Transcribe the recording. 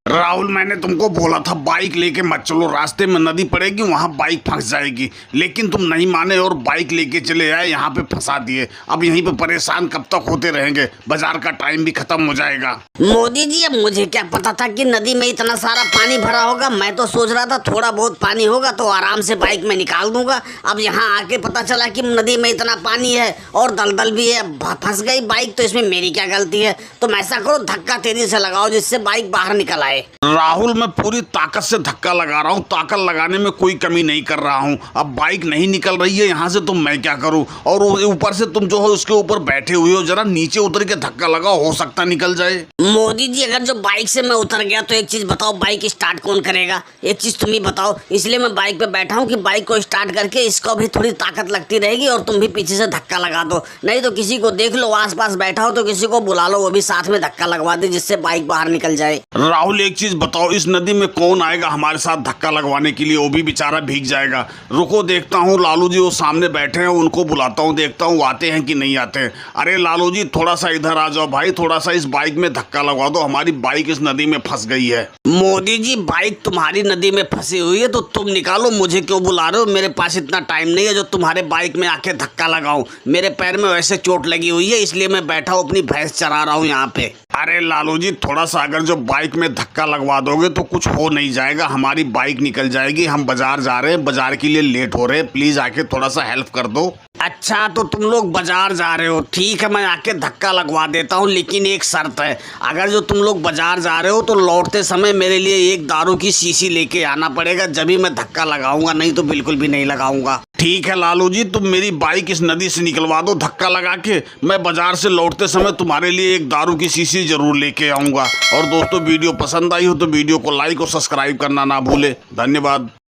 राहुल, मैंने तुमको बोला था बाइक लेके मत चलो, रास्ते में नदी पड़ेगी, वहाँ बाइक फंस जाएगी, लेकिन तुम नहीं माने और बाइक लेके चले आए, यहाँ पे फंसा दिए। अब यहीं पे परेशान कब तक होते रहेंगे, बाजार का टाइम भी खत्म हो जाएगा। मोदी जी, अब मुझे क्या पता था कि नदी में इतना सारा पानी भरा होगा। मैं तो सोच रहा था थोड़ा बहुत पानी होगा तो आराम से बाइक में निकाल दूंगा। अब यहाँ आके पता चला कि नदी में इतना पानी है और दलदल भी है, फंस गई बाइक। तो इसमें मेरी क्या गलती है? तुम ऐसा करो, धक्का तेजी से लगाओ जिससे बाइक बाहर निकल आए। राहुल, मैं पूरी ताकत से धक्का लगा रहा हूँ, ताकत लगाने में कोई कमी नहीं कर रहा हूँ। अब बाइक नहीं निकल रही है यहाँ से तो मैं क्या करूँ? और ऊपर से तुम जो हो उसके ऊपर बैठे हुए हो, जरा नीचे उतर के धक्का लगाओ, हो सकता निकल जाए। मोदी जी, अगर जो बाइक से मैं उतर गया तो एक चीज बताओ, बाइक स्टार्ट कौन करेगा? एक चीज तुम ही बताओ। इसलिए मैं बाइक पे बैठा हूँ कि बाइक को स्टार्ट करके इसको भी थोड़ी ताकत लगती रहेगी और तुम भी पीछे से धक्का लगा दो। नहीं तो किसी को देख लो आसपास बैठा हो तो किसी को बुला लो, वो भी साथ में धक्का लगवा दे जिससे बाइक बाहर निकल जाए। राहुल, एक चीज बताओ, इस नदी में कौन आएगा हमारे साथ धक्का लगवाने के लिए? वो भी बेचारा भीग जाएगा। रुको, देखता हूँ लालू जी वो सामने बैठे हैं, उनको बुलाता हूँ, देखता हूँ आते हैं कि नहीं आते। अरे लालू जी, थोड़ा सा इधर आ जाओ भाई, थोड़ा सा इस बाइक में धक्का लगवा दो, हमारी बाइक इस नदी में फंस गई है। मोदी जी, बाइक तुम्हारी नदी में फंसी हुई है तो तुम निकालो, मुझे क्यों बुला रहे हो? मेरे पास इतना टाइम नहीं है जो तुम्हारे बाइक में आके धक्का लगाऊं। मेरे पैर में वैसे चोट लगी हुई है, इसलिए मैं बैठा हूँ, अपनी भैंस चरा रहा हूँ यहाँ पे। अरे लालू जी, थोड़ा सा अगर जो बाइक में धक्का लगवा दोगे तो कुछ हो नहीं जाएगा, हमारी बाइक निकल जाएगी। हम बाजार जा रहे हैं, बाजार के लिए लेट हो रहे हैं, प्लीज आके थोड़ा सा हेल्प कर दो। अच्छा, तो तुम लोग बाजार जा रहे हो, ठीक है, मैं आके धक्का लगवा देता हूँ, लेकिन एक शर्त है। अगर जो तुम लोग बाजार जा रहे हो तो लौटते समय मेरे लिए एक दारू की शीशी लेके आना पड़ेगा, जब भी मैं धक्का लगाऊंगा, नहीं तो बिल्कुल भी नहीं लगाऊंगा। ठीक है लालू जी, तुम मेरी बाइक इस नदी से निकलवा दो धक्का लगा के, मैं बाजार से लौटते समय तुम्हारे लिए एक दारू की शीशी जरूर लेके आऊंगा। और दोस्तों, वीडियो पसंद आई हो तो वीडियो को लाइक और सब्सक्राइब करना ना भूले। धन्यवाद।